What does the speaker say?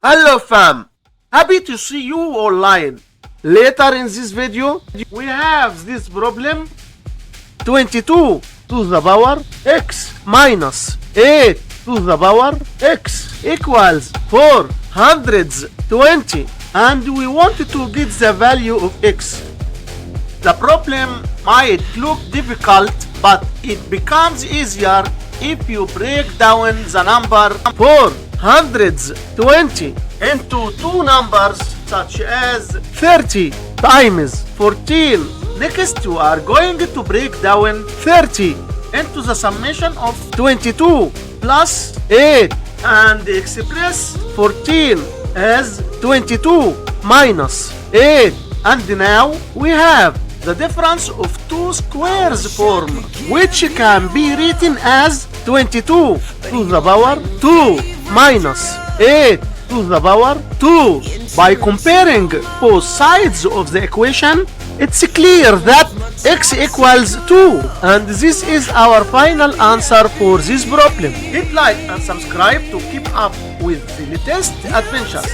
Hello fam, happy to see you online. Later in this video, we have this problem 22 to the power x minus 8 to the power x equals 420, and we want to get the value of x. The problem might look difficult, but it becomes easier if you break down the number 420 into two numbers such as 30 times 14. Next, you are going to break down 30 into the summation of 22 plus 8 and express 14 as 22 minus 8. And now we have the difference of two squares form, which can be written as 22 to the power 2 minus 8 to the power 2. By comparing both sides of the equation, it's clear that x equals 2, and this is our final answer for this problem. Hit like and subscribe to keep up with the latest adventures.